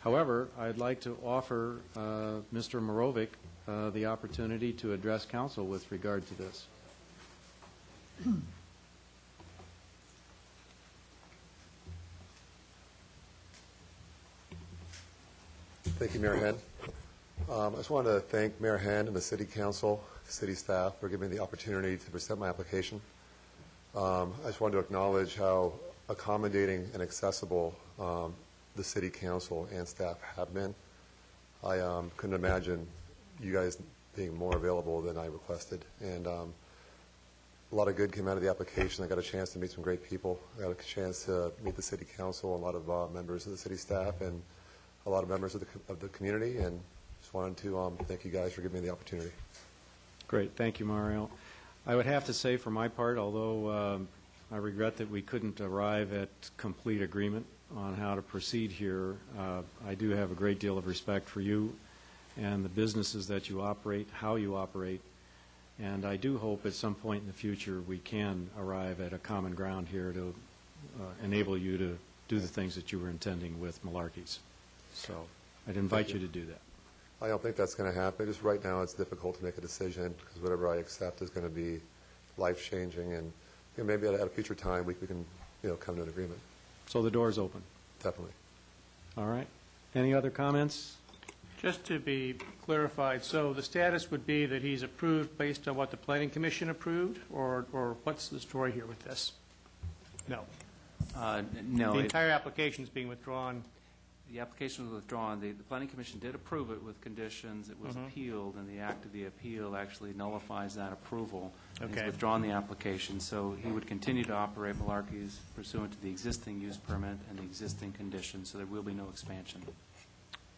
however, I'd like to offer Mr. Morovic the opportunity to address council with regard to this. Thank you, Mayor Henn. I just wanted to thank Mayor Henn and the City Council, City staff for giving me the opportunity to present my application. I just wanted to acknowledge how accommodating and accessible the City Council and staff have been. I couldn't imagine you guys being more available than I requested. And a lot of good came out of the application. I got a chance to meet some great people. I got a chance to meet the City Council, a lot of members of the city staff, and a lot of members of the community, and just wanted to thank you guys for giving me the opportunity. Great. Thank you, Mario. I would have to say for my part, although I regret that we couldn't arrive at complete agreement on how to proceed here, I do have a great deal of respect for you and the businesses that you operate, how you operate, and I do hope at some point in the future we can arrive at a common ground here to enable you to do the things that you were intending with Malarkey's. So I'd invite you to do that. I don't think that's going to happen. Just right now it's difficult to make a decision because whatever I accept is going to be life-changing, and maybe at a future time we can come to an agreement. So the door's open? Definitely. All right. Any other comments? Just to be clarified, so the status would be that he's approved based on what the Planning Commission approved, or what's the story here with this? No. No. The entire application is being withdrawn. The application was withdrawn. The Planning Commission did approve it with conditions. It was appealed, and the act of the appeal actually nullifies that approval. Okay. He's withdrawn the application, so he would continue to operate Malarkey's pursuant to the existing use permit and the existing conditions, so there will be no expansion.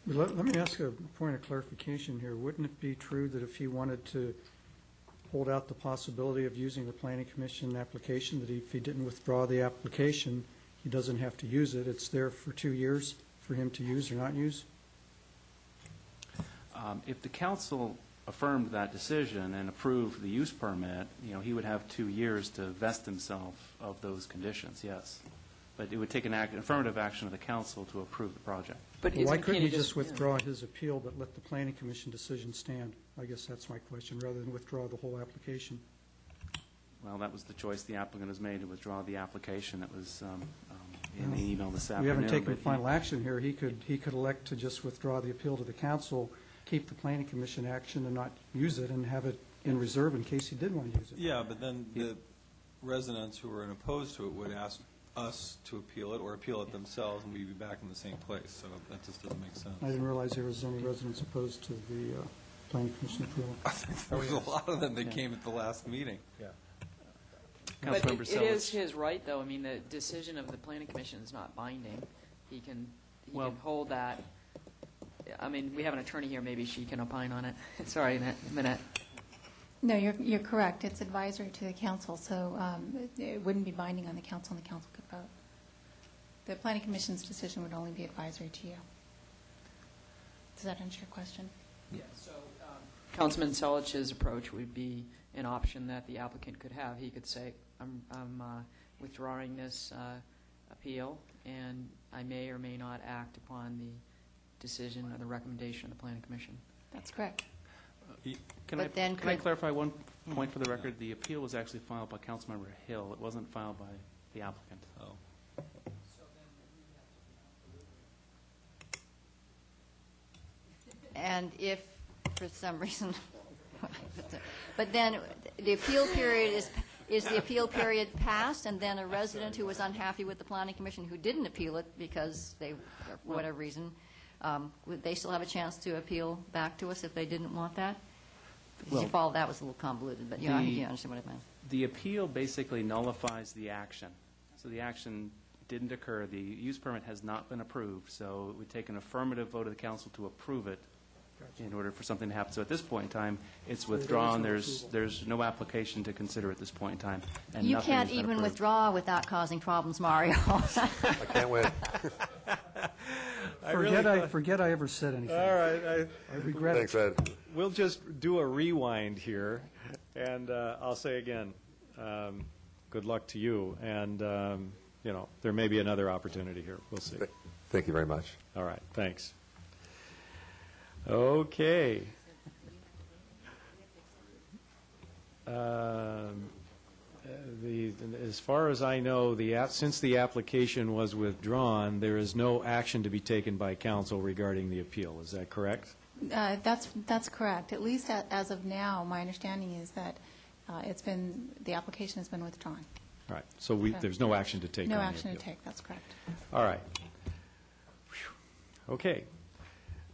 Let me ask a point of clarification here. Wouldn't it be true that if he wanted to hold out the possibility of using the Planning Commission application, that if he didn't withdraw the application, he doesn't have to use it? It's there for 2 years for him to use or not use? If the council affirmed that decision and approved the use permit, he would have 2 years to vest himself of those conditions, yes. But it would take an affirmative action of the council to approve the project. But why couldn't he just withdraw his appeal but let the Planning Commission decision stand? I guess that's my question, rather than withdraw the whole application. Well, that was the choice the applicant has made, to withdraw the application. That was in the email this afternoon. We haven't taken final action here. He could elect to just withdraw the appeal to the council, keep the Planning Commission action and not use it, and have it in reserve in case he did want to use it. Yeah, but then the residents who are opposed to it would ask us to appeal it or appeal it themselves, and we'd be back in the same place. So that just doesn't make sense. I didn't realize there was any residents opposed to the Planning Commission approval. There was a lot of them that came at the last meeting. Yeah. But it is his right, though. I mean, the decision of the Planning Commission is not binding. He can hold that. I mean, we have an attorney here. Maybe she can opine on it. Sorry, Minette. No, you're correct. It's advisory to the council, so it wouldn't be binding on the council, and the council could vote. The Planning Commission's decision would only be advisory to you. Does that answer your question? Yeah. So Councilman Selich's approach would be an option that the applicant could have. He could say, I'm withdrawing this appeal, and I may or may not act upon the decision or the recommendation of the Planning Commission. That's correct. Can I clarify one point for the record? The appeal was actually filed by Councilmember Hill. It wasn't filed by the applicant. Oh. And if, for some reason, but then the appeal period is the appeal period passed, and then a resident who was unhappy with the Planning Commission who didn't appeal it because they, for whatever reason, would they still have a chance to appeal back to us if they didn't want that? Well, you follow, that was a little convoluted, but you understand what I meant. The appeal basically nullifies the action. So the action didn't occur. The use permit has not been approved, so it would take an affirmative vote of the council to approve it in order for something to happen. So at this point in time, it's withdrawn. There's no application to consider at this point in time. And you can't even withdraw without causing problems, Mario. I can't wait. Forget I ever said anything. All right. I regret it. Thanks, Ed. We'll just do a rewind here, and I'll say again, good luck to you, and, there may be another opportunity here. We'll see. Thank you very much. All right, thanks. Okay. As far as I know, since the application was withdrawn, there is no action to be taken by council regarding the appeal. Is that correct? That's correct. At least as of now, my understanding is that the application has been withdrawn. All right, so there's no action to take on the No appeal. action to take, that's correct. All right. Whew. Okay.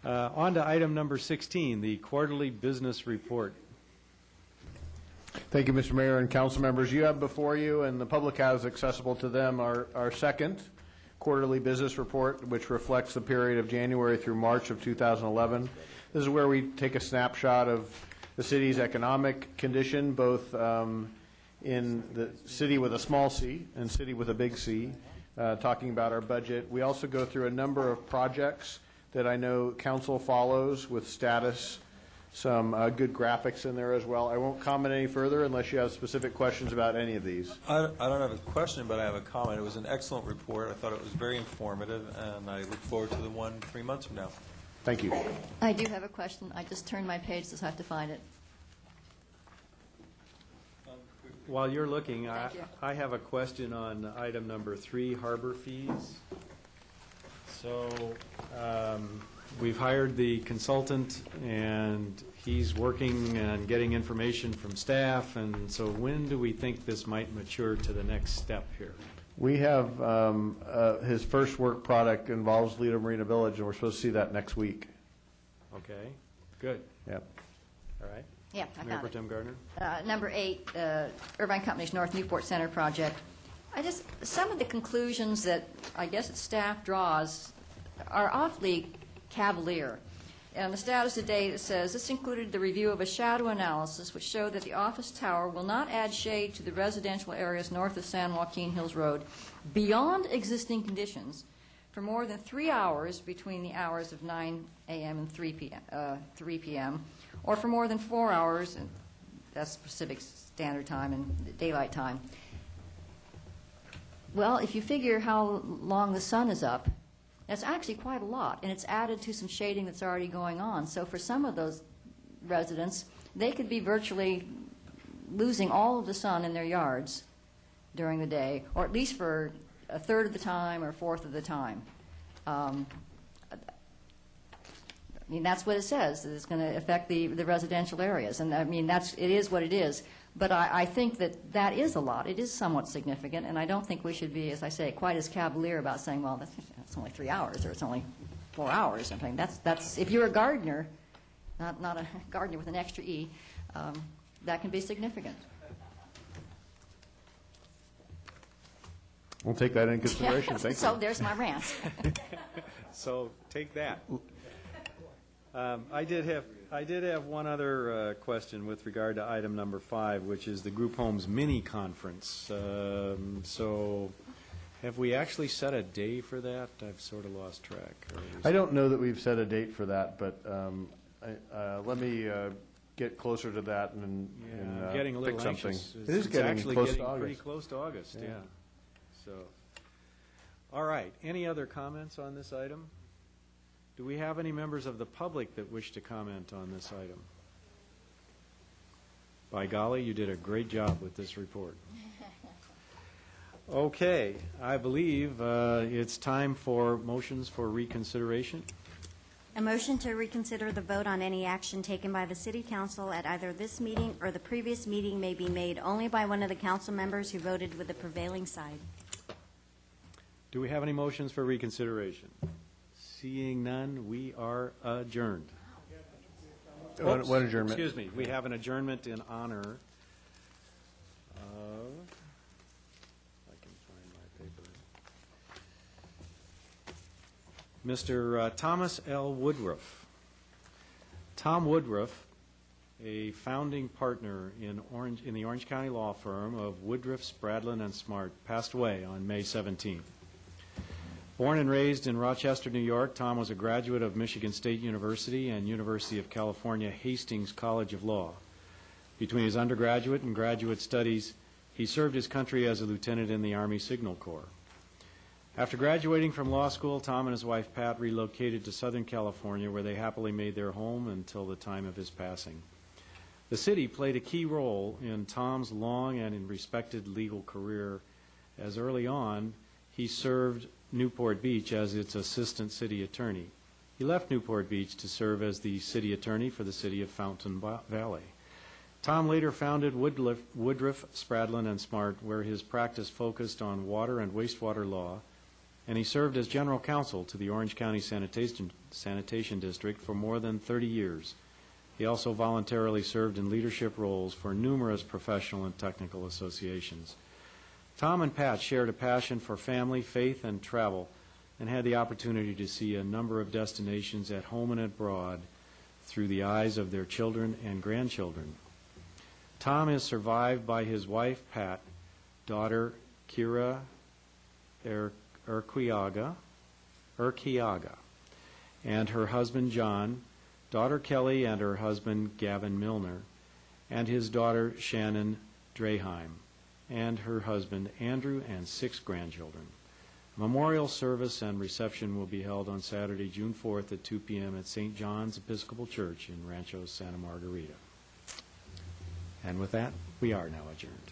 On to item number 16, the quarterly business report. Thank you, Mr. Mayor and council members. You have before you, and the public has accessible to them, our second quarterly business report, which reflects the period of January through March of 2011. This is where we take a snapshot of the city's economic condition, both in the city with a small c and city with a big C, talking about our budget. We also go through a number of projects that I know council follows with status, some good graphics in there as well. I won't comment any further unless you have specific questions about any of these. I don't have a question, but I have a comment. It was an excellent report. I thought it was very informative, and I look forward to the one 3 months from now. Thank you. I do have a question. I just turned my page, so I have to find it. While you're looking, Thank you. I have a question on item number 3, harbor fees. So we've hired the consultant, and he's working and getting information from staff, and so when do we think this might mature to the next step here? We have his first work product involves Lido Marina Village, and we're supposed to see that next week. Okay, good. Yep. All right. Yeah, I Mayor found Pro Tem Gardner? Number 8, Irvine Company's North Newport Center project. Some of the conclusions that I guess that staff draws are awfully cavalier. And the status today, it says, this included the review of a shadow analysis which showed that the office tower will not add shade to the residential areas north of San Joaquin Hills Road beyond existing conditions for more than 3 hours between the hours of 9 a.m. and 3 p.m., or for more than 4 hours, and that's Pacific Standard Time and daylight time. Well, if you figure how long the sun is up, that's actually quite a lot, and it's added to some shading that's already going on. So for some of those residents, they could be virtually losing all of the sun in their yards during the day, or at least for a third of the time or a fourth of the time. I mean, that's what it says, that it's going to affect the residential areas. And I mean, it is what it is. But I think that is a lot. It is somewhat significant, and I don't think we should be, as I say, quite as cavalier about saying, well, that's only 3 hours, or it's only 4 hours or something. That's if you're a gardener, not a gardener with an extra E, that can be significant. We'll take that into consideration. Yeah, Thank you. so there's my rant. So take that. I did have one other question with regard to item number 5, which is the group homes mini conference. So have we actually set a day for that? I've sort of lost track. I don't know that we've set a date for that, but let me get closer to that and I'm getting a little pick something. anxious. It is getting actually close getting to August. pretty close to August, yeah. So, all right. Any other comments on this item? Do we have any members of the public that wish to comment on this item? By golly, you did a great job with this report. Okay, I believe it's time for motions for reconsideration. A motion to reconsider the vote on any action taken by the City Council at either this meeting or the previous meeting may be made only by one of the council members who voted with the prevailing side. Do we have any motions for reconsideration? Seeing none, we are adjourned. What adjournment? Excuse me. We have an adjournment in honor of, if I can find my paper, Mr. Thomas L. Woodruff. Tom Woodruff, a founding partner in the Orange County law firm of Woodruff, Spradlin, and Smart, passed away on May 17th. Born and raised in Rochester, New York, Tom was a graduate of Michigan State University and University of California Hastings College of Law. Between his undergraduate and graduate studies, he served his country as a lieutenant in the Army Signal Corps. After graduating from law school, Tom and his wife Pat relocated to Southern California, where they happily made their home until the time of his passing. The city played a key role in Tom's long and respected legal career, as early on he served Newport Beach as its assistant city attorney. He left Newport Beach to serve as the city attorney for the city of Fountain Valley. Tom later founded Woodruff, Spradlin, and Smart, where his practice focused on water and wastewater law, and he served as general counsel to the Orange County Sanitation District for more than 30 years. He also voluntarily served in leadership roles for numerous professional and technical associations. Tom and Pat shared a passion for family, faith, and travel, and had the opportunity to see a number of destinations at home and abroad through the eyes of their children and grandchildren. Tom is survived by his wife, Pat, daughter, Kira Urquiaga, and her husband, John, daughter, Kelly, and her husband, Gavin Milner, and his daughter, Shannon Draheim, and her husband, Andrew, and 6 grandchildren. A memorial service and reception will be held on Saturday, June 4th at 2 p.m. at St. John's Episcopal Church in Rancho Santa Margarita. And with that, we are now adjourned.